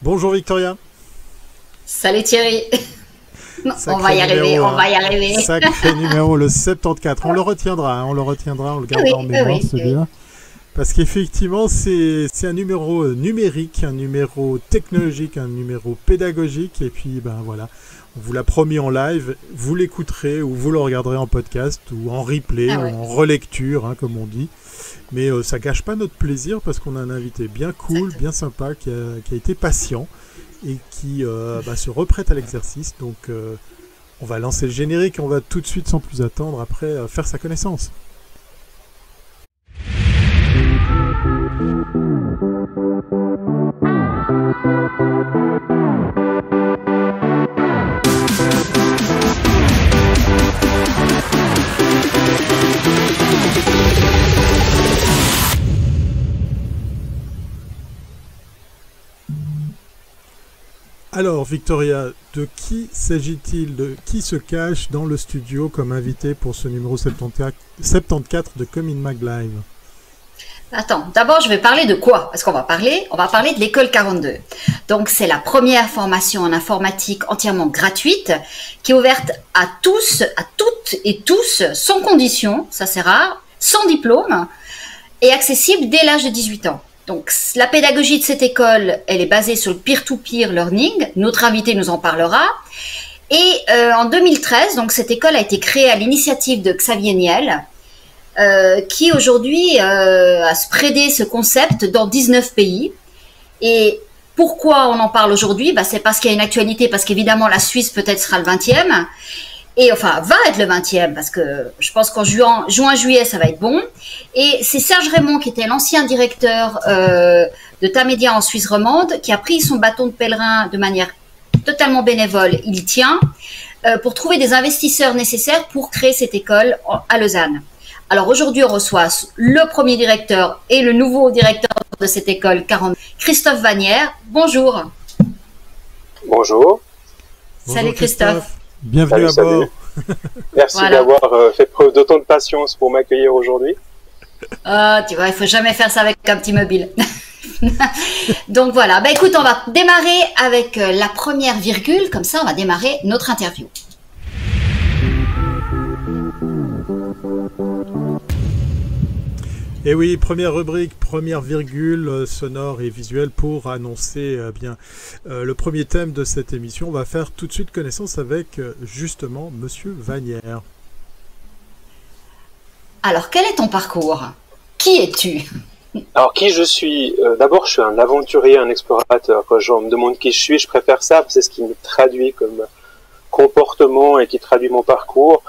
Bonjour Victoria. Salut Thierry. On va Sacré y arriver, numéro, on hein. va y arriver. Sacré numéro, le 74. On le retiendra, hein, on le Oui, gardera en mémoire oui, oui. celui-là. Parce qu'effectivement, c'est un numéro numérique, un numéro technologique, un numéro pédagogique. Et puis, ben voilà, on vous l'a promis en live. Vous l'écouterez ou vous le regarderez en podcast ou en replay Ah ou ouais, en relecture, hein, comme on dit. Mais ça gâche pas notre plaisir parce qu'on a un invité bien cool, exactement. bien sympa, qui a été patient et qui se reprête à l'exercice. Donc, on va lancer le générique et on va tout de suite, sans plus attendre, après faire sa connaissance. Alors, Victoria, de qui s'agit-il? De qui se cache dans le studio comme invité pour ce numéro 74 de Come in Mag Live? Attends, d'abord je vais parler de quoi? Parce qu'on va parler de l'école 42. Donc c'est la première formation en informatique entièrement gratuite qui est ouverte à tous, à toutes et tous, sans condition, ça c'est rare, sans diplôme et accessible dès l'âge de 18 ans. Donc la pédagogie de cette école, elle est basée sur le peer-to-peer learning. Notre invité nous en parlera. Et en 2013, donc cette école a été créée à l'initiative de Xavier Niel, qui aujourd'hui a spreadé ce concept dans 19 pays. Et pourquoi on en parle aujourd'hui? C'est parce qu'il y a une actualité, parce qu'évidemment la Suisse peut-être sera le 20e, et enfin va être le 20e, parce que je pense qu'en juin-juillet ça va être bon. Et c'est Serge Raymond qui était l'ancien directeur de Tamedia en Suisse romande, qui a pris son bâton de pèlerin de manière totalement bénévole, il tient, pour trouver des investisseurs nécessaires pour créer cette école à Lausanne. Alors aujourd'hui, on reçoit le premier directeur et le nouveau directeur de cette école 40, Christophe Vanière. Bonjour. Bonjour. Bonjour Salut Christophe. Bienvenue à Salut. bord. Merci Voilà. d'avoir fait preuve d'autant de patience pour m'accueillir aujourd'hui. Tu vois, il faut jamais faire ça avec un petit mobile. Donc voilà, écoute, on va démarrer avec la première virgule, comme ça on va démarrer notre interview. Et oui, première rubrique, première virgule sonore et visuelle pour annoncer le premier thème de cette émission. On va faire tout de suite connaissance avec justement Monsieur Vanière. Alors, quel est ton parcours? Qui es-tu? Alors, qui je suis? D'abord, je suis un aventurier, un explorateur. Quand on me demande qui je suis, je préfère ça, parce que c'est ce qui me traduit comme comportement et qui traduit mon parcours.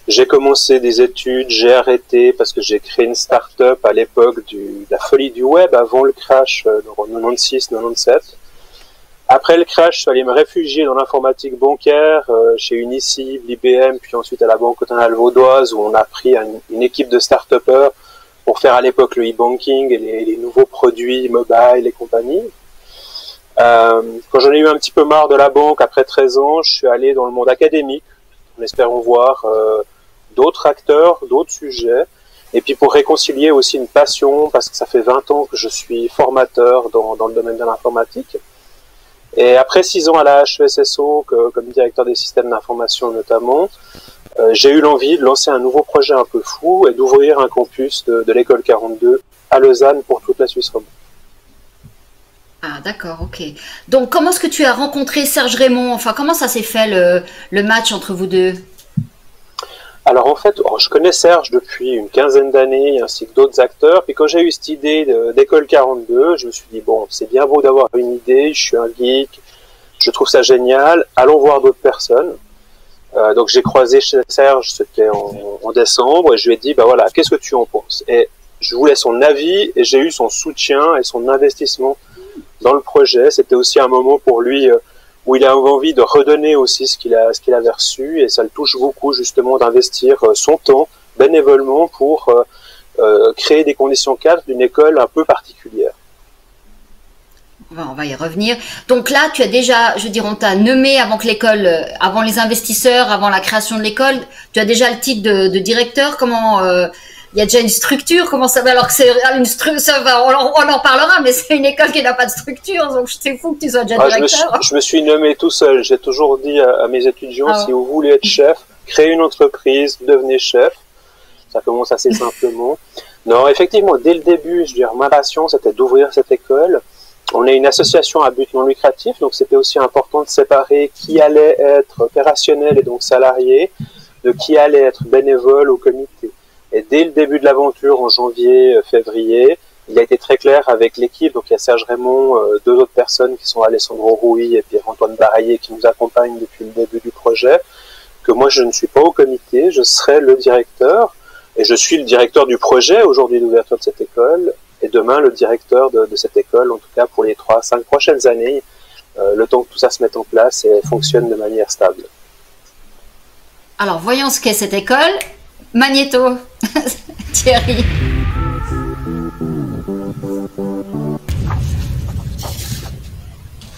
J'ai commencé des études, j'ai arrêté parce que j'ai créé une start-up à l'époque de la folie du web, avant le crash en 96-97. Après le crash, je suis allé me réfugier dans l'informatique bancaire chez Unisys, l'IBM, puis ensuite à la Banque Cantonale Vaudoise, où on a pris une équipe de start-upers pour faire à l'époque le e-banking et les nouveaux produits mobile et compagnie. Quand j'en ai eu un petit peu marre de la banque, après 13 ans, je suis allé dans le monde académique, en espérant voir d'autres acteurs, d'autres sujets, et puis pour réconcilier aussi une passion, parce que ça fait 20 ans que je suis formateur dans le domaine de l'informatique. Et après 6 ans à la HESSO, comme directeur des systèmes d'information notamment, j'ai eu l'envie de lancer un nouveau projet un peu fou et d'ouvrir un campus de l'école 42 à Lausanne pour toute la Suisse romande. Ah, d'accord, ok. Donc, comment est-ce que tu as rencontré Serge Raymond? Enfin, comment ça s'est fait le match entre vous deux? Alors en fait, je connais Serge depuis une quinzaine d'années, ainsi que d'autres acteurs. Puis quand j'ai eu cette idée d'école 42, je me suis dit, bon, c'est bien beau d'avoir une idée, je suis un geek, je trouve ça génial, allons voir d'autres personnes. Donc j'ai croisé chez Serge, c'était en décembre, et je lui ai dit, bah voilà, qu'est-ce que tu en penses? Et je voulais son avis, et j'ai eu son soutien et son investissement dans le projet. C'était aussi un moment pour lui où il a envie de redonner aussi ce qu'il avait reçu, et ça le touche beaucoup justement d'investir son temps bénévolement pour créer des conditions cadres d'une école un peu particulière. On va y revenir. Donc là, tu as déjà, je veux dire, on t'a nommé avant que l'école, avant les investisseurs, avant la création de l'école, tu as déjà le titre de directeur. il y a déjà une structure. Comment ça va? Alors que c'est une structure, on en parlera, mais c'est une école qui n'a pas de structure, donc c'est fou que tu sois déjà directeur. Je me suis nommé tout seul. J'ai toujours dit à mes étudiants, si vous voulez être chef, créez une entreprise, devenez chef. Ça commence assez simplement. Non, effectivement, dès le début, je veux dire, ma passion, c'était d'ouvrir cette école. On est une association à but non lucratif, donc c'était aussi important de séparer qui allait être opérationnel et donc salarié, de qui allait être bénévole au comité. Et dès le début de l'aventure, en janvier, février, il a été très clair avec l'équipe, donc il y a Serge Raymond, deux autres personnes qui sont Alessandro Rouy et Pierre-Antoine Baraillé qui nous accompagnent depuis le début du projet, que moi je ne suis pas au comité, je serai le directeur, et je suis le directeur du projet aujourd'hui d'ouverture de cette école, et demain le directeur de cette école, en tout cas pour les 3-5 prochaines années, le temps que tout ça se mette en place et fonctionne de manière stable. Alors voyons ce qu'est cette école. Magnéto, Thierry.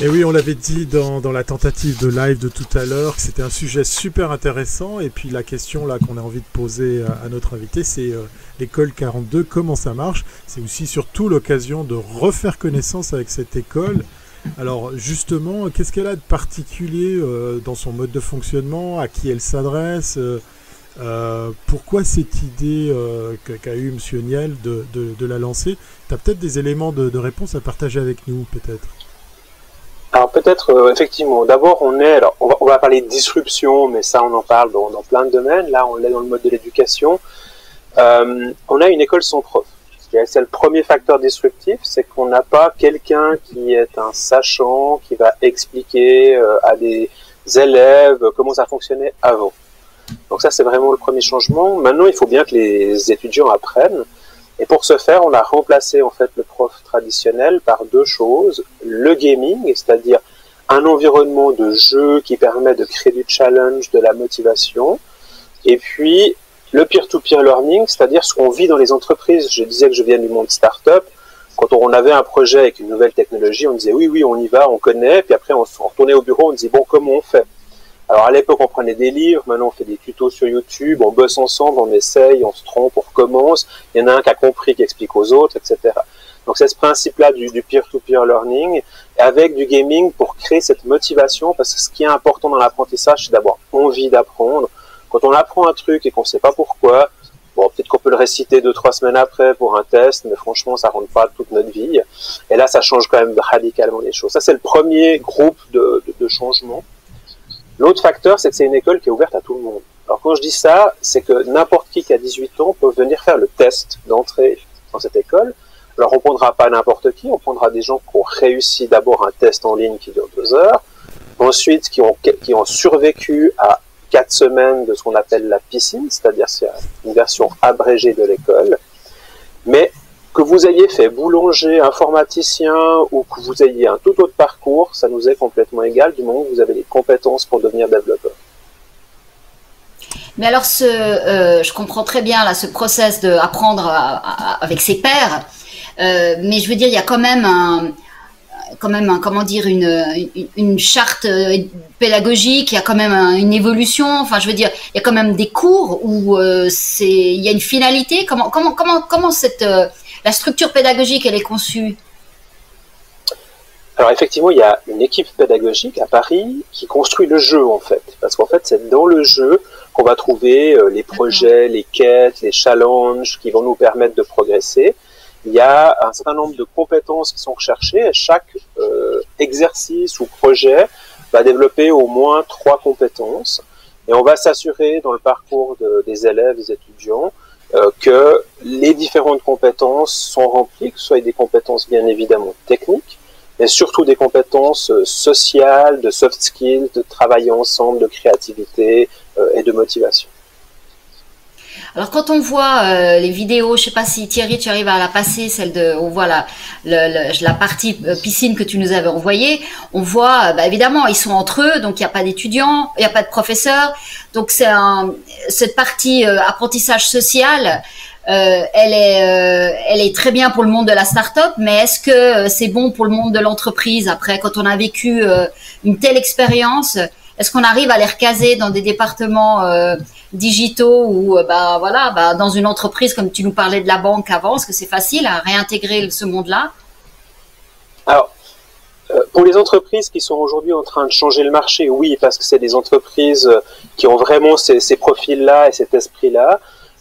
Et oui, on l'avait dit dans la tentative de live de tout à l'heure, que c'était un sujet super intéressant. Et puis la question là qu'on a envie de poser à notre invité, c'est l'école 42, comment ça marche? C'est aussi surtout l'occasion de refaire connaissance avec cette école. Alors justement, qu'est-ce qu'elle a de particulier dans son mode de fonctionnement? À qui elle s'adresse? Pourquoi cette idée qu'a eu M. Niel de la lancer? Tu as peut-être des éléments de réponse à partager avec nous, peut-être? Alors peut-être, effectivement, d'abord on va parler de disruption, mais ça on en parle dans plein de domaines. Là on est dans le mode de l'éducation. On a une école sans prof. C'est le premier facteur disruptif, c'est qu'on n'a pas quelqu'un qui est un sachant, qui va expliquer à des élèves comment ça fonctionnait avant. Donc ça c'est vraiment le premier changement. Maintenant il faut bien que les étudiants apprennent. Et pour ce faire, on a remplacé en fait le prof traditionnel par deux choses. Le gaming, c'est-à-dire un environnement de jeu qui permet de créer du challenge, de la motivation. Et puis le peer-to-peer learning, c'est-à-dire ce qu'on vit dans les entreprises. Je disais que je viens du monde start-up. Quand on avait un projet avec une nouvelle technologie, on disait oui, on y va, on connaît. Puis après, on retournait au bureau, on disait bon, comment on fait? Alors à l'époque, on prenait des livres, maintenant on fait des tutos sur YouTube, on bosse ensemble, on essaye, on se trompe, on recommence. Il y en a un qui a compris, qui explique aux autres, etc. Donc c'est ce principe-là du peer-to-peer learning, avec du gaming pour créer cette motivation, parce que ce qui est important dans l'apprentissage, c'est d'avoir envie d'apprendre. Quand on apprend un truc et qu'on ne sait pas pourquoi, bon, peut-être qu'on peut le réciter 2-3 semaines après pour un test, mais franchement, ça ne rentre pas toute notre vie. Et là, ça change quand même radicalement les choses. Ça, c'est le premier groupe de changement. L'autre facteur, c'est que c'est une école qui est ouverte à tout le monde. Alors quand je dis ça, c'est que n'importe qui a 18 ans peut venir faire le test d'entrée dans cette école. Alors on ne prendra pas n'importe qui, on prendra des gens qui ont réussi d'abord un test en ligne qui dure 2 heures, ensuite qui ont survécu à 4 semaines de ce qu'on appelle la piscine, c'est-à-dire c'est une version abrégée de l'école, mais que vous ayez fait boulanger, informaticien ou que vous ayez un tout autre parcours, ça nous est complètement égal du moment où vous avez les compétences pour devenir développeur. Mais alors, je comprends très bien là, ce process d'apprendre avec ses pairs, mais je veux dire, il y a quand même comment dire, une charte pédagogique, il y a quand même une évolution. Enfin, je veux dire, il y a quand même des cours où il y a une finalité. Comment la structure pédagogique, elle est conçue? Alors effectivement, il y a une équipe pédagogique à Paris qui construit le jeu en fait. Parce qu'en fait, c'est dans le jeu qu'on va trouver les projets, les quêtes, les challenges qui vont nous permettre de progresser. Il y a un certain nombre de compétences qui sont recherchées et chaque exercice ou projet va développer au moins 3 compétences. Et on va s'assurer dans le parcours des élèves, des étudiants, que les différentes compétences sont remplies, que ce soit des compétences bien évidemment techniques, mais surtout des compétences sociales, de soft skills, de travailler ensemble, de créativité et de motivation. Alors quand on voit les vidéos, je sais pas si Thierry tu arrives à la passer, on voit la partie piscine que tu nous avais envoyée, on voit évidemment ils sont entre eux, donc il n'y a pas d'étudiants, il n'y a pas de professeurs, donc cette partie apprentissage social, elle est très bien pour le monde de la start-up, mais est-ce que c'est bon pour le monde de l'entreprise après, quand on a vécu une telle expérience? Est-ce qu'on arrive à les recaser dans des départements digitaux ou voilà, dans une entreprise comme tu nous parlais de la banque avant, est-ce que c'est facile à réintégrer ce monde-là? Alors, pour les entreprises qui sont aujourd'hui en train de changer le marché, oui, parce que c'est des entreprises qui ont vraiment ces profils-là et cet esprit-là.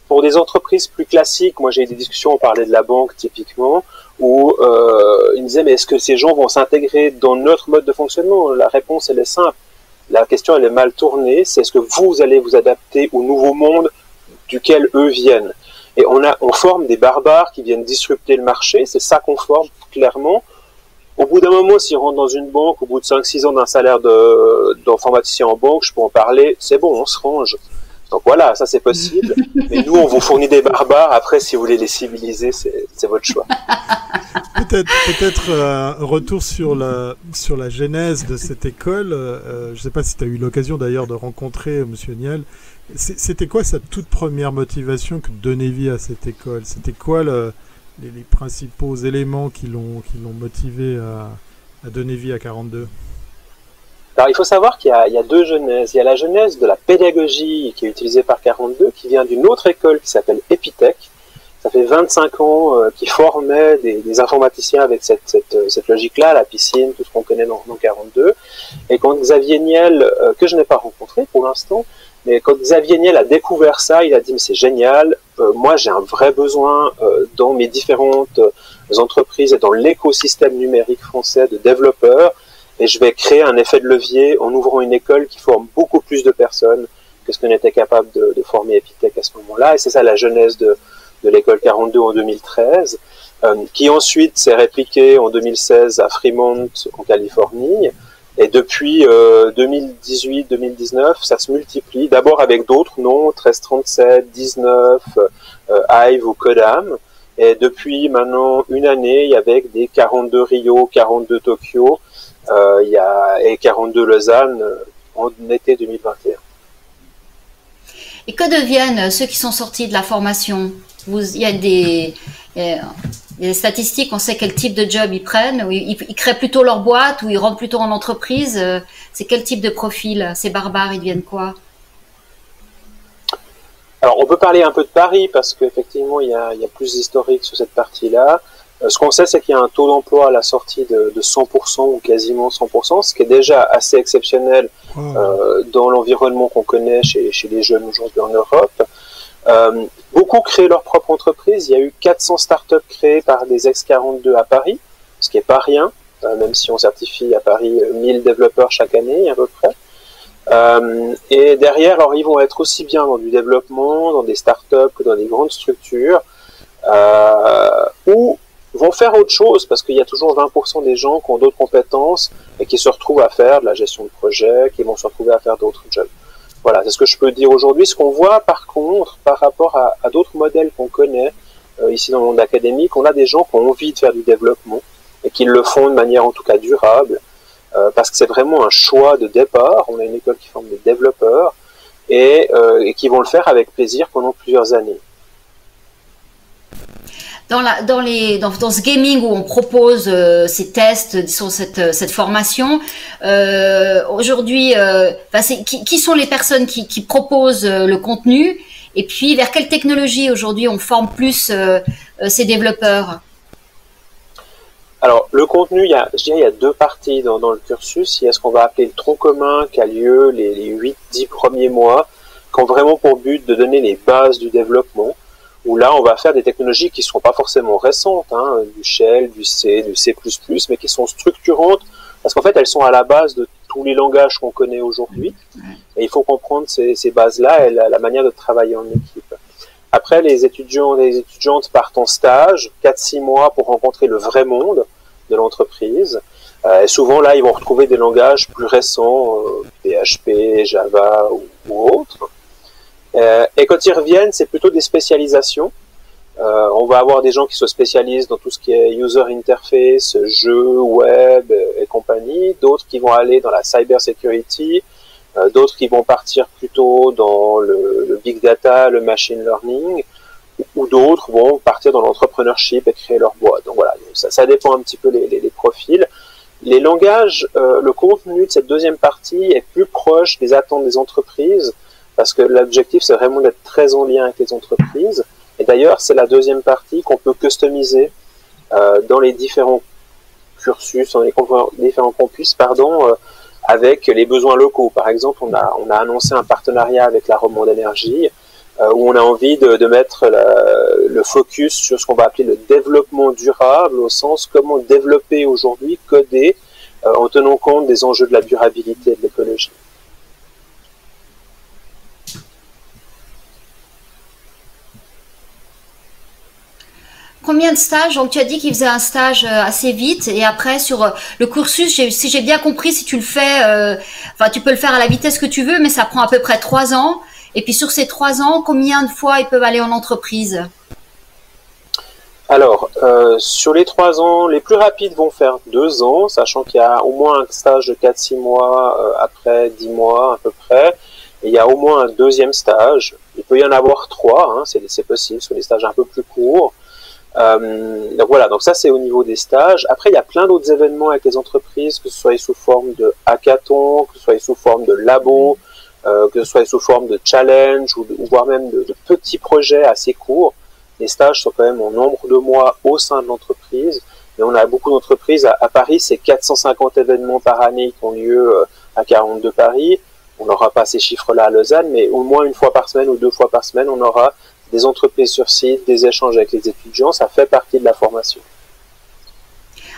Pour des entreprises plus classiques, moi j'ai eu des discussions, on parlait de la banque typiquement, où ils me disaient mais est-ce que ces gens vont s'intégrer dans notre mode de fonctionnement? La réponse elle est simple. La question elle est mal tournée, c'est est-ce que vous allez vous adapter au nouveau monde duquel eux viennent? Et on forme des barbares qui viennent disrupter le marché, c'est ça qu'on forme clairement. Au bout d'un moment, s'ils rentrent dans une banque, au bout de 5-6 ans d'un salaire d'informaticien en banque, je peux en parler, c'est bon, on se range. Donc voilà, ça c'est possible. Mais nous, on vous fournit des barbares. Après, si vous voulez les civiliser, c'est votre choix. Peut-être un retour sur la genèse de cette école. Je ne sais pas si tu as eu l'occasion d'ailleurs de rencontrer Monsieur Niel. C'était quoi sa toute première motivation que de donner vie à cette école? C'était quoi les principaux éléments qui l'ont motivé à donner vie à 42? Alors, il faut savoir qu'il y a deux genèses. Il y a la genèse de la pédagogie qui est utilisée par 42, qui vient d'une autre école qui s'appelle Epitech. Ça fait 25 ans qui formait des informaticiens avec cette logique-là, la piscine, tout ce qu'on connaît dans 42. Et quand Xavier Niel, que je n'ai pas rencontré pour l'instant, mais quand Xavier Niel a découvert ça, il a dit mais c'est génial, moi j'ai un vrai besoin dans mes différentes entreprises et dans l'écosystème numérique français de développeurs, et je vais créer un effet de levier en ouvrant une école qui forme beaucoup plus de personnes que ce qu'on était capable de former Epitech à ce moment-là. Et c'est ça la genèse de l'école 42 en 2013, qui ensuite s'est répliquée en 2016 à Fremont en Californie. Et depuis 2018-2019, ça se multiplie, d'abord avec d'autres noms, 1337, 19, Hive ou Codam. Et depuis maintenant une année, avec des 42 Rio, 42 Tokyo, et 42 Lausanne en été 2021. Et que deviennent ceux qui sont sortis de la formation? Il y a des statistiques, on sait quel type de job ils prennent, ou ils créent plutôt leur boîte, ou ils rentrent plutôt en entreprise. C'est quel type de profil? Ces barbares, ils deviennent quoi? Alors, on peut parler un peu de Paris, parce qu'effectivement, il y a plus d'historique sur cette partie-là. Ce qu'on sait, c'est qu'il y a un taux d'emploi à la sortie de 100% ou quasiment 100%, ce qui est déjà assez exceptionnel dans l'environnement qu'on connaît chez les jeunes aujourd'hui en Europe. Beaucoup créent leur propre entreprise. Il y a eu 400 startups créées par des ex-42 à Paris, ce qui n'est pas rien, même si on certifie à Paris 1000 développeurs chaque année à peu près. Et derrière, alors, ils vont être aussi bien dans du développement, dans des startups que dans des grandes structures, ou vont faire autre chose, parce qu'il y a toujours 20% des gens qui ont d'autres compétences et qui se retrouvent à faire de la gestion de projet, qui vont se retrouver à faire d'autres jobs. Voilà, c'est ce que je peux dire aujourd'hui. Ce qu'on voit par contre, par rapport à d'autres modèles qu'on connaît ici dans le monde académique, on a des gens qui ont envie de faire du développement et qui le font de manière en tout cas durable, parce que c'est vraiment un choix de départ. On a une école qui forme des développeurs et qui vont le faire avec plaisir pendant plusieurs années. Dans ce gaming où on propose ces tests, disons cette formation, aujourd'hui, qui sont les personnes qui proposent le contenu, et puis vers quelle technologie aujourd'hui on forme plus ces développeurs? Alors, le contenu, je dirais, il y a deux parties dans le cursus. Il y a ce qu'on va appeler le tronc commun qui a lieu les 8-10 premiers mois, qui ont vraiment pour but de donner les bases du développement, où là, on va faire des technologies qui ne seront pas forcément récentes, du Shell, du C, du C++, mais qui sont structurantes, parce qu'en fait, elles sont à la base de tous les langages qu'on connaît aujourd'hui, et il faut comprendre ces bases-là et la manière de travailler en équipe. Après, les étudiants et les étudiantes partent en stage, 4-6 mois pour rencontrer le vrai monde de l'entreprise, et souvent, là, ils vont retrouver des langages plus récents, PHP, Java ou autres. Et quand ils reviennent, c'est plutôt des spécialisations. On va avoir des gens qui se spécialisent dans tout ce qui est user interface, jeux, web et compagnie. D'autres qui vont aller dans la cyber security. D'autres qui vont partir plutôt dans le big data, le machine learning. Ou d'autres vont partir dans l'entrepreneurship et créer leur boîte. Donc voilà, ça dépend un petit peu les profils. Les langages, le contenu de cette deuxième partie est plus proche des attentes des entreprises. parce que l'objectif, c'est vraiment d'être très en lien avec les entreprises. Et d'ailleurs, c'est la deuxième partie qu'on peut customiser dans les différents cursus, dans les différents campus, avec les besoins locaux. Par exemple, on a annoncé un partenariat avec la Romande Énergie, où on a envie de mettre le focus sur ce qu'on va appeler le développement durable, au sens comment développer aujourd'hui, coder, en tenant compte des enjeux de la durabilité et de l'écologie. Combien de stages? Donc tu as dit qu'il faisait un stage assez vite et après sur le cursus, si j'ai bien compris, si tu le fais, enfin tu peux le faire à la vitesse que tu veux, mais ça prend à peu près 3 ans. Et puis sur ces 3 ans, combien de fois ils peuvent aller en entreprise? Alors, sur les 3 ans, les plus rapides vont faire 2 ans, sachant qu'il y a au moins un stage de 4-6 mois, après 10 mois à peu près. Et il y a au moins un deuxième stage. Il peut y en avoir 3, hein, c'est possible, sur des stages un peu plus courts. Donc voilà, donc ça c'est au niveau des stages. Après, il y a plein d'autres événements avec les entreprises, que ce soit sous forme de hackathon, que ce soit sous forme de labo, que ce soit sous forme de challenge, ou voire même de petits projets assez courts. Les stages sont quand même en nombre de mois au sein de l'entreprise. Et on a beaucoup d'entreprises. À Paris, c'est 450 événements par année qui ont lieu à 42 Paris. On n'aura pas ces chiffres-là à Lausanne, mais au moins 1 fois par semaine ou 2 fois par semaine, on aura des entreprises sur site, des échanges avec les étudiants. Ça fait partie de la formation.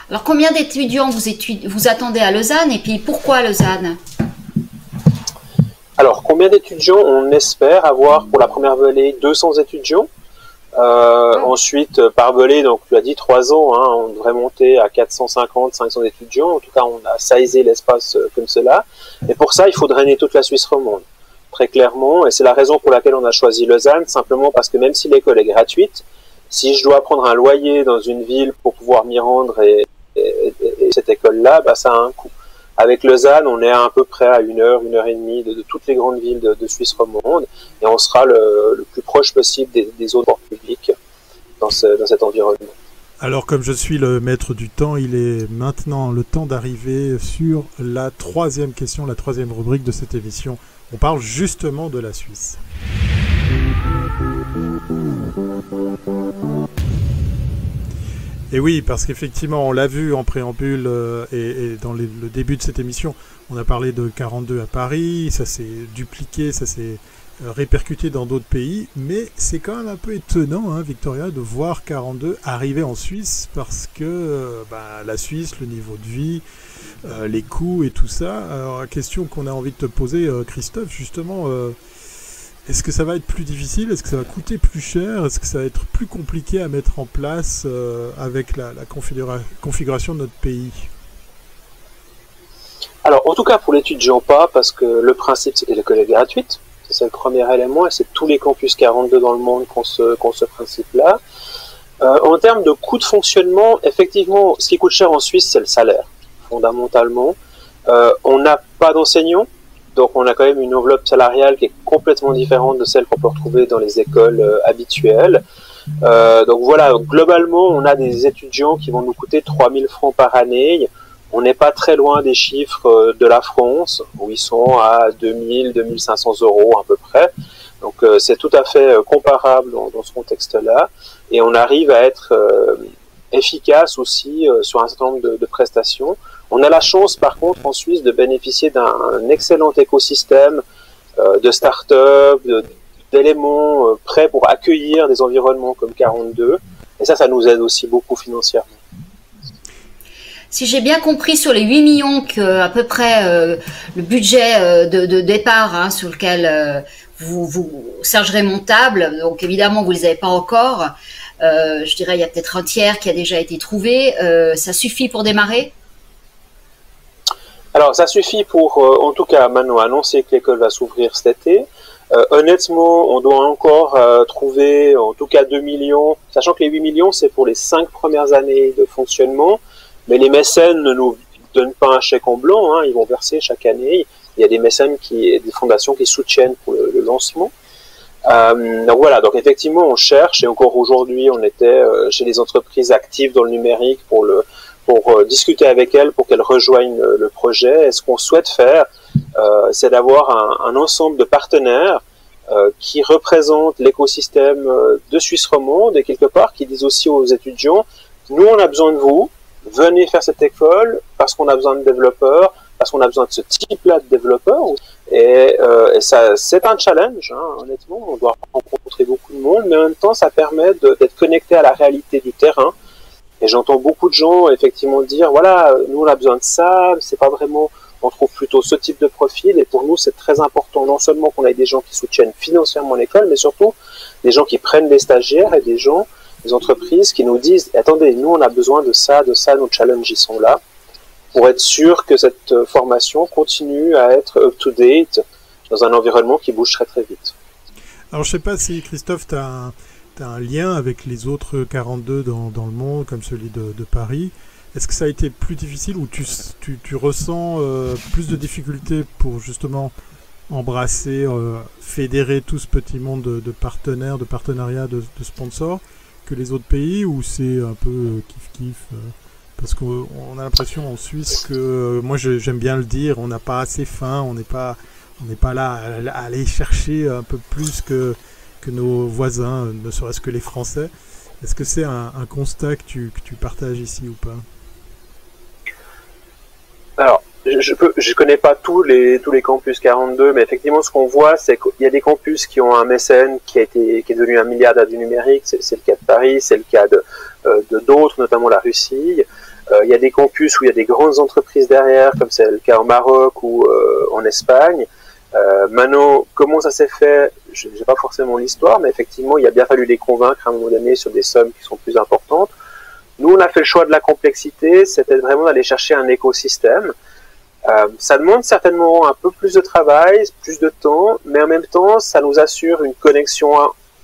Alors, combien d'étudiants vous attendez à Lausanne et puis pourquoi Lausanne? Alors, combien d'étudiants? On espère avoir pour la première volée 200 étudiants. Ensuite, par volée, donc tu as dit 3 ans, hein, on devrait monter à 450, 500 étudiants. En tout cas, on a sizé l'espace comme cela. Et pour ça, il faut drainer toute la Suisse romande, très clairement. Et c'est la raison pour laquelle on a choisi Lausanne, simplement parce que même si l'école est gratuite, si je dois prendre un loyer dans une ville pour pouvoir m'y rendre et cette école-là, bah, ça a un coût. Avec Lausanne, on est à peu près à 1 heure, 1 heure et demie de toutes les grandes villes de Suisse romande, et on sera le plus proche possible des autres publics dans cet environnement. Alors, comme je suis le maître du temps, il est maintenant le temps d'arriver sur la 3e question, la 3e rubrique de cette émission. On parle justement de la Suisse. Et oui, parce qu'effectivement, on l'a vu en préambule et dans le début de cette émission, on a parlé de 42 à Paris, ça s'est dupliqué, ça s'est répercuté dans d'autres pays, mais c'est quand même un peu étonnant, hein, Victoria, de voir 42 arriver en Suisse, parce que la Suisse, le niveau de vie, les coûts et tout ça. Alors, la question qu'on a envie de te poser, Christophe, justement, est-ce que ça va être plus difficile? Est-ce que ça va coûter plus cher? Est-ce que ça va être plus compliqué à mettre en place avec la configuration de notre pays? Alors, en tout cas, pour l'étudiant, pas, parce que le principe, c'est que l'école est gratuite. C'est le premier élément, et c'est tous les campus 42 dans le monde qui ont ce principe-là. En termes de coût de fonctionnement, effectivement, ce qui coûte cher en Suisse, c'est le salaire, fondamentalement. On n'a pas d'enseignants. Donc on a quand même une enveloppe salariale qui est complètement différente de celle qu'on peut retrouver dans les écoles habituelles. Donc voilà, globalement, on a des étudiants qui vont nous coûter 3 000 francs par année. On n'est pas très loin des chiffres de la France, où ils sont à 2 000, 2 500 € à peu près. Donc c'est tout à fait comparable dans ce contexte-là. Et on arrive à être efficace aussi sur un certain nombre de prestations. On a la chance, par contre, en Suisse, de bénéficier d'un excellent écosystème de start-up, d'éléments prêts pour accueillir des environnements comme 42. Et ça nous aide aussi beaucoup financièrement. Si j'ai bien compris, sur les 8 millions que à peu près le budget de départ, hein, sur lequel vous Serge montable, donc évidemment vous les avez pas encore. Je dirais il y a peut-être un tiers qui a déjà été trouvé. Ça suffit pour démarrer? Alors, ça suffit pour, en tout cas, maintenant annoncer que l'école va s'ouvrir cet été. Honnêtement, on doit encore trouver, en tout cas, 2 millions, sachant que les 8 millions, c'est pour les 5 premières années de fonctionnement, mais les mécènes ne nous donnent pas un chèque en blanc, hein, ils vont verser chaque année. Il y a des mécènes des fondations qui soutiennent pour le lancement. Donc voilà, donc effectivement, on cherche, et encore aujourd'hui, on était chez les entreprises actives dans le numérique pour discuter avec elles, pour qu'elles rejoignent le projet. Et ce qu'on souhaite faire, c'est d'avoir un ensemble de partenaires qui représentent l'écosystème de Suisse romande et quelque part qui disent aussi aux étudiants, nous on a besoin de vous, venez faire cette école parce qu'on a besoin de développeurs, parce qu'on a besoin de ce type-là de développeurs. Et ça, c'est un challenge, hein, honnêtement, on doit rencontrer beaucoup de monde, mais en même temps ça permet d'être connecté à la réalité du terrain. Et j'entends beaucoup de gens effectivement dire, voilà, nous on a besoin de ça, c'est pas vraiment, on trouve plutôt ce type de profil, et pour nous c'est très important non seulement qu'on ait des gens qui soutiennent financièrement l'école, mais surtout des gens qui prennent des stagiaires et des gens, des entreprises qui nous disent, attendez, nous on a besoin de ça, nos challenges ils sont là, pour être sûr que cette formation continue à être up-to-date dans un environnement qui bouge très très vite. Alors je sais pas si Christophe, tu as un lien avec les autres 42 dans le monde, comme celui de Paris. Est-ce que ça a été plus difficile ou tu ressens plus de difficultés pour justement embrasser, fédérer tout ce petit monde de partenaires, de partenariats, de sponsors que les autres pays, ou c'est un peu kiff-kiff parce qu'on a l'impression en Suisse que, moi j'aime bien le dire, on n'a pas assez faim, on n'est pas là à aller chercher un peu plus que nos voisins, ne serait-ce que les Français. Est-ce que c'est un constat que tu partages ici ou pas? Alors, je connais pas tous les campus 42, mais effectivement, ce qu'on voit, c'est qu'il y a des campus qui ont un mécène qui est devenu un milliardaire du numérique. C'est le cas de Paris, c'est le cas de d'autres, notamment la Russie. Il y a des campus où il y a des grandes entreprises derrière, comme c'est le cas au Maroc ou en Espagne. Maintenant, comment ça s'est fait, je n'ai pas forcément l'histoire, mais effectivement, il a bien fallu les convaincre à un moment donné sur des sommes qui sont plus importantes. Nous, on a fait le choix de la complexité, c'était vraiment d'aller chercher un écosystème. Ça demande certainement un peu plus de travail, plus de temps, mais en même temps, ça nous assure une connexion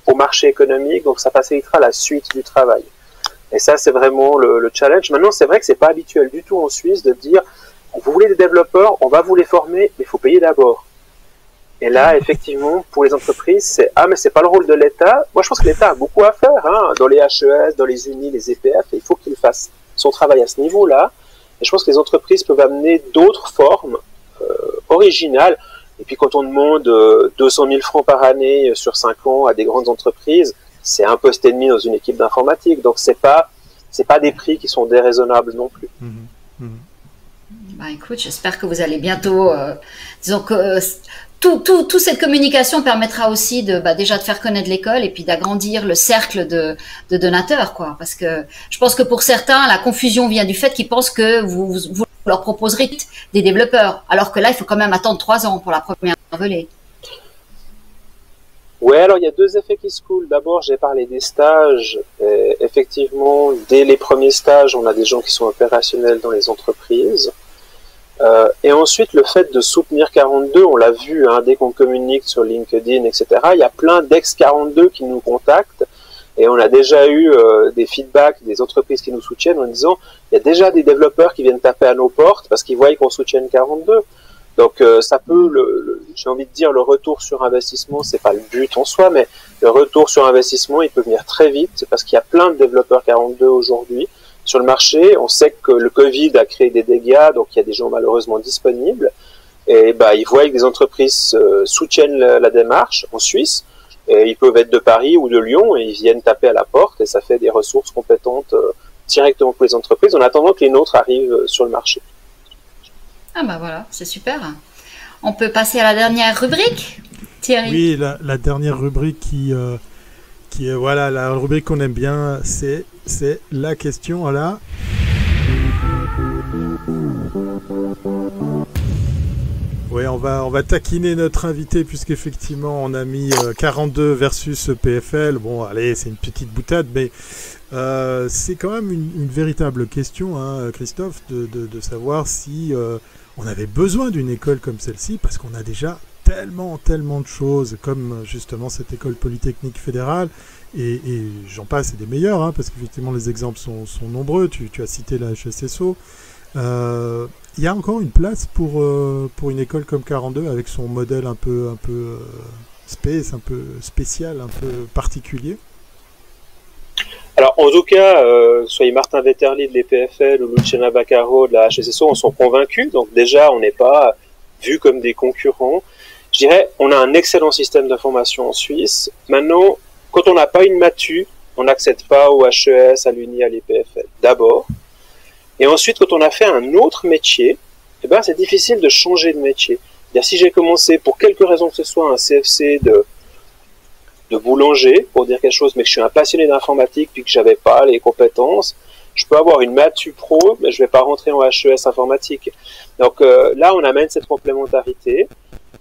au marché économique, donc ça facilitera la suite du travail. Et ça, c'est vraiment le challenge. Maintenant, c'est vrai que c'est pas habituel du tout en Suisse de dire, vous voulez des développeurs, on va vous les former, mais il faut payer d'abord. Et là, effectivement, pour les entreprises, c'est mais c'est pas le rôle de l'État. Moi, je pense que l'État a beaucoup à faire, hein, dans les HES, dans les UNI, les EPF, et il faut qu'il fasse son travail à ce niveau-là. Et je pense que les entreprises peuvent amener d'autres formes originales. Et puis, quand on demande 200 000 francs par année sur 5 ans à des grandes entreprises, c'est un poste et demi dans une équipe d'informatique. Donc, c'est pas des prix qui sont déraisonnables non plus. Bah, écoute, j'espère que vous allez bientôt, disons que toute cette communication permettra aussi déjà de faire connaître l'école et puis d'agrandir le cercle de donateurs, quoi. Parce que je pense que pour certains, la confusion vient du fait qu'ils pensent que vous leur proposerez des développeurs, alors que là, il faut quand même attendre 3 ans pour la première volée. Ouais, alors il y a 2 effets qui se coulent. D'abord, j'ai parlé des stages. Et effectivement, dès les premiers stages, on a des gens qui sont opérationnels dans les entreprises. Et ensuite, le fait de soutenir 42, on l'a vu, hein, dès qu'on communique sur LinkedIn, etc., il y a plein d'ex-42 qui nous contactent, et on a déjà eu des feedbacks des entreprises qui nous soutiennent en disant, il y a déjà des développeurs qui viennent taper à nos portes parce qu'ils voient qu'on soutienne 42. Donc ça peut, j'ai envie de dire, le retour sur investissement, c'est pas le but en soi, mais le retour sur investissement, il peut venir très vite parce qu'il y a plein de développeurs 42 aujourd'hui sur le marché. On sait que le Covid a créé des dégâts, donc il y a des gens malheureusement disponibles. Et ils voient que des entreprises soutiennent la démarche en Suisse. Et ils peuvent être de Paris ou de Lyon et ils viennent taper à la porte et ça fait des ressources compétentes directement pour les entreprises en attendant que les nôtres arrivent sur le marché. Ah bah voilà, c'est super. On peut passer à la dernière rubrique, Thierry. Oui, la dernière rubrique qui est voilà, la rubrique qu'on aime bien, c'est la question à la... Oui, on va taquiner notre invité puisqu'effectivement on a mis 42 versus PFL. Bon, allez, c'est une petite boutade, mais c'est quand même une véritable question, hein, Christophe, de savoir si on avait besoin d'une école comme celle-ci, parce qu'on a déjà tellement de choses, comme justement cette école polytechnique fédérale, et j'en passe, et des meilleurs, hein, parce qu'effectivement les exemples sont nombreux. Tu as cité la HSSO. Il y a encore une place pour une école comme 42 avec son modèle un peu space, un peu spécial, un peu particulier. Alors en tout cas, soit Martin Vetterli de l'EPFL ou Luciana Baccaro de la HSSO, on sont convaincus. Donc déjà, on n'est pas vus comme des concurrents. Je dirais, on a un excellent système d'information en Suisse. Maintenant, quand on n'a pas une matu, on n'accède pas au HES, à l'UNI, à l'EPFL, d'abord. Et ensuite, quand on a fait un autre métier, eh ben, c'est difficile de changer de métier. C'est-à-dire, si j'ai commencé, pour quelque raison que ce soit, un CFC de boulanger, pour dire quelque chose, mais que je suis un passionné d'informatique, puis que j'avais pas les compétences, je peux avoir une matu pro, mais je vais pas rentrer en HES informatique. Donc là, on amène cette complémentarité.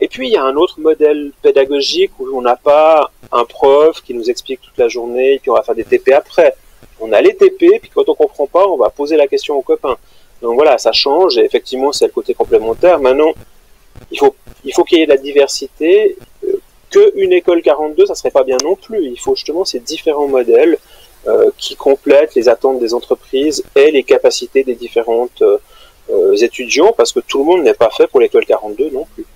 Et puis, il y a un autre modèle pédagogique où on n'a pas un prof qui nous explique toute la journée, et puis on va faire des TP après. On a les TP, puis quand on comprend pas, on va poser la question aux copains. Donc voilà, ça change, et effectivement, c'est le côté complémentaire. Maintenant, il faut qu'il y ait de la diversité. Qu'une école 42, ça serait pas bien non plus. Il faut justement ces différents modèles qui complètent les attentes des entreprises et les capacités des différentes étudiants, parce que tout le monde n'est pas fait pour l'école 42 non plus.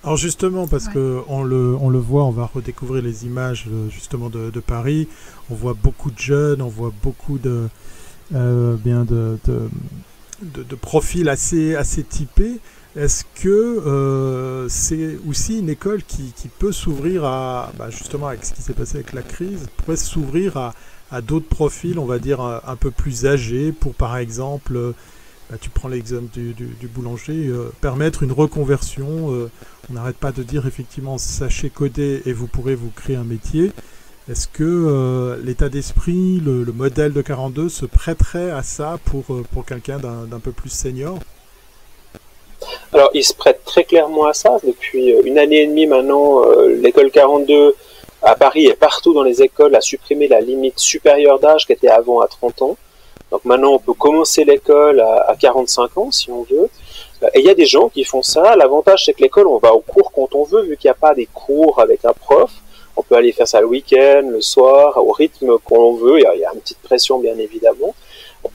Alors justement, parce que on le voit, on va redécouvrir les images justement de Paris. On voit beaucoup de jeunes, on voit beaucoup de profils assez typés. Est-ce que c'est aussi une école qui peut s'ouvrir à, justement avec ce qui s'est passé avec la crise, pourrait s'ouvrir à d'autres profils, on va dire un peu plus âgés, pour par exemple, tu prends l'exemple du boulanger, permettre une reconversion. On n'arrête pas de dire effectivement sachez coder et vous pourrez vous créer un métier. Est-ce que l'état d'esprit, le modèle de 42 se prêterait à ça pour quelqu'un d'un peu plus senior ? Alors, il se prête très clairement à ça. Depuis une année et demie maintenant, l'école 42 à Paris et partout dans les écoles a supprimé la limite supérieure d'âge qui était avant à 30 ans. Donc maintenant, on peut commencer l'école à 45 ans si on veut. Et il y a des gens qui font ça. L'avantage, c'est que l'école, on va au cours quand on veut, vu qu'il n'y a pas des cours avec un prof. On peut aller faire ça le week-end, le soir, au rythme qu'on veut. Il y a une petite pression, bien évidemment.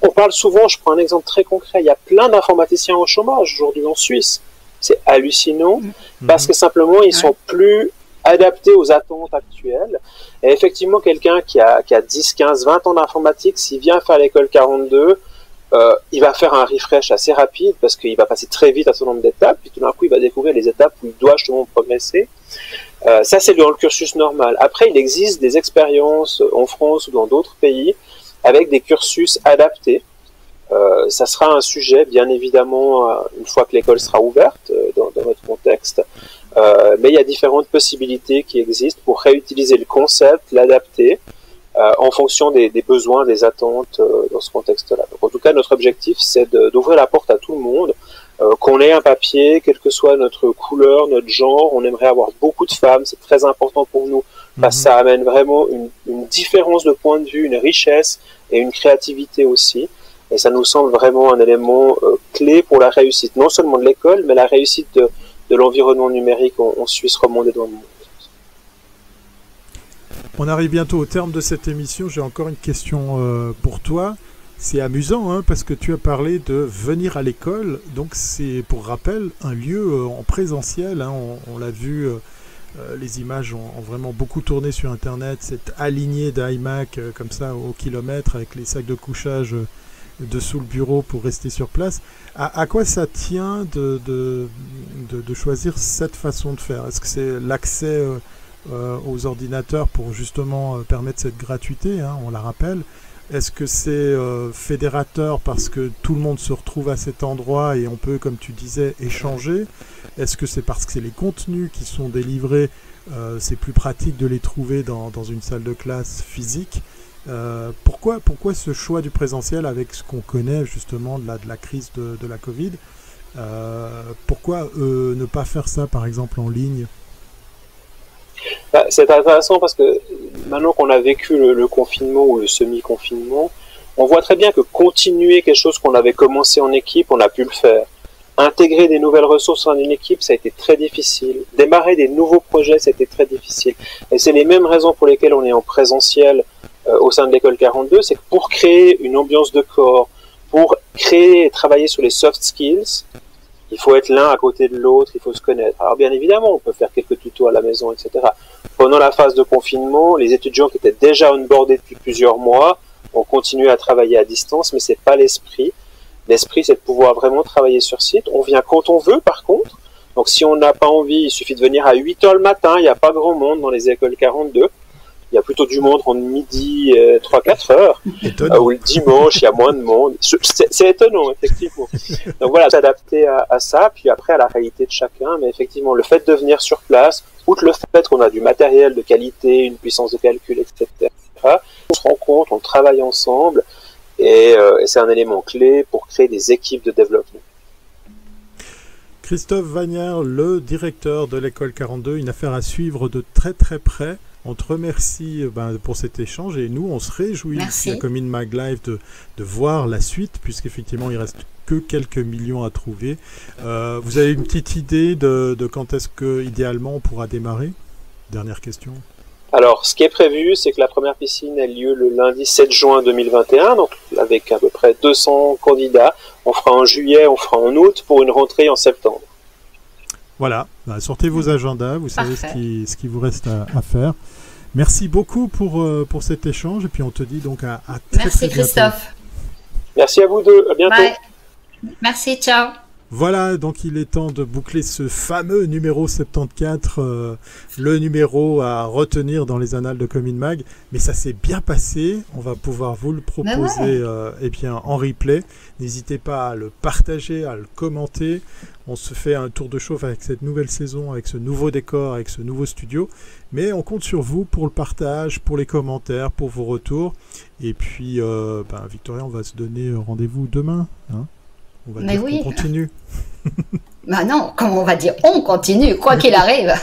On parle souvent, je prends un exemple très concret, il y a plein d'informaticiens au chômage aujourd'hui en Suisse. C'est hallucinant, parce que simplement, ils sont plus adaptés aux attentes actuelles. Et effectivement, quelqu'un qui a 10, 15, 20 ans d'informatique, s'il vient faire l'école 42, il va faire un refresh assez rapide, parce qu'il va passer très vite à son nombre d'étapes, puis tout d'un coup, il va découvrir les étapes où il doit justement progresser. Ça, c'est dans le cursus normal. Après, il existe des expériences en France ou dans d'autres pays, avec des cursus adaptés. Ça sera un sujet, bien évidemment, une fois que l'école sera ouverte dans notre contexte. Mais il y a différentes possibilités qui existent pour réutiliser le concept, l'adapter en fonction des besoins, des attentes dans ce contexte-là. Donc, en tout cas, notre objectif, c'est d'ouvrir la porte à tout le monde. Qu'on ait un papier, quelle que soit notre couleur, notre genre, on aimerait avoir beaucoup de femmes, c'est très important pour nous, parce que ça amène vraiment une différence de point de vue, une richesse et une créativité aussi. Et ça nous semble vraiment un élément clé pour la réussite, non seulement de l'école, mais la réussite de l'environnement numérique en Suisse romande et dans le monde. On arrive bientôt au terme de cette émission. J'ai encore une question pour toi. C'est amusant, hein, parce que tu as parlé de venir à l'école. Donc c'est, pour rappel, un lieu en présentiel. Hein. On l'a vu, les images ont vraiment beaucoup tourné sur Internet. Cette alignée d'iMac comme ça au kilomètre, avec les sacs de couchage dessous le bureau pour rester sur place. À quoi ça tient de choisir cette façon de faire ? Est-ce que c'est l'accès aux ordinateurs pour justement permettre cette gratuité, hein, on la rappelle ? Est-ce que c'est fédérateur parce que tout le monde se retrouve à cet endroit et on peut, comme tu disais, échanger ? Est-ce que c'est parce que c'est les contenus qui sont délivrés, c'est plus pratique de les trouver dans une salle de classe physique ? Pourquoi ce choix du présentiel avec ce qu'on connaît justement de la crise de la Covid ? Pourquoi ne pas faire ça par exemple en ligne ? C'est intéressant parce que maintenant qu'on a vécu le confinement ou le semi-confinement, on voit très bien que continuer quelque chose qu'on avait commencé en équipe, on a pu le faire. Intégrer des nouvelles ressources dans une équipe, ça a été très difficile. Démarrer des nouveaux projets, ça a été très difficile. Et c'est les mêmes raisons pour lesquelles on est en présentiel au sein de l'école 42, c'est que pour créer une ambiance de corps, pour créer et travailler sur les soft skills, il faut être l'un à côté de l'autre, il faut se connaître. Alors bien évidemment, on peut faire quelques tutos à la maison, etc. Pendant la phase de confinement, les étudiants qui étaient déjà onboardés depuis plusieurs mois ont continué à travailler à distance, mais c'est pas l'esprit. L'esprit, c'est de pouvoir vraiment travailler sur site. On vient quand on veut, par contre. Donc si on n'a pas envie, il suffit de venir à 8 heures le matin, il n'y a pas grand monde dans les écoles 42. Il y a plutôt du monde entre midi et 3-4 heures. Ou le dimanche, il y a moins de monde. C'est étonnant, effectivement. Donc voilà, s'adapter à ça, puis après à la réalité de chacun. Mais effectivement, le fait de venir sur place, outre le fait qu'on a du matériel de qualité, une puissance de calcul, etc., on se rencontre, on travaille ensemble, et c'est un élément clé pour créer des équipes de développement. Christophe Wagnard, le directeur de l'école 42, une affaire à suivre de très très près. On te remercie pour cet échange et nous, on se réjouit ici à Commune Mag Live de voir la suite, puisqu'effectivement, il reste que quelques millions à trouver. Vous avez une petite idée de quand est-ce que, idéalement, on pourra démarrer? Dernière question. Alors, ce qui est prévu, c'est que la première piscine ait lieu le lundi 7 juin 2021, donc avec à peu près 200 candidats. On fera en juillet, on fera en août, pour une rentrée en septembre. Voilà, sortez vos agendas, vous savez ce qui vous reste à faire. Merci beaucoup pour cet échange et puis on te dit donc à très, très bientôt. Merci Christophe. Merci à vous deux, à bientôt. Bye. Merci, ciao. Voilà, donc il est temps de boucler ce fameux numéro 74, le numéro à retenir dans les annales de Commune Mag. Mais ça s'est bien passé, on va pouvoir vous le proposer en replay. N'hésitez pas à le partager, à le commenter. On se fait un tour de chauffe avec cette nouvelle saison, avec ce nouveau décor, avec ce nouveau studio. Mais on compte sur vous pour le partage, pour les commentaires, pour vos retours. Et puis, Victoria, on va se donner rendez-vous demain, hein. On va dire qu'on continue. Bah non, comment on va dire? On continue, quoi qu'il arrive.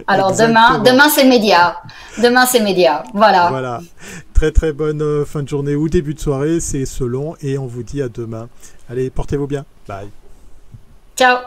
Alors demain c'est média. Demain c'est média. Voilà. Voilà. Très très bonne fin de journée ou début de soirée, c'est selon. Et on vous dit à demain. Allez, portez-vous bien. Bye. Ciao.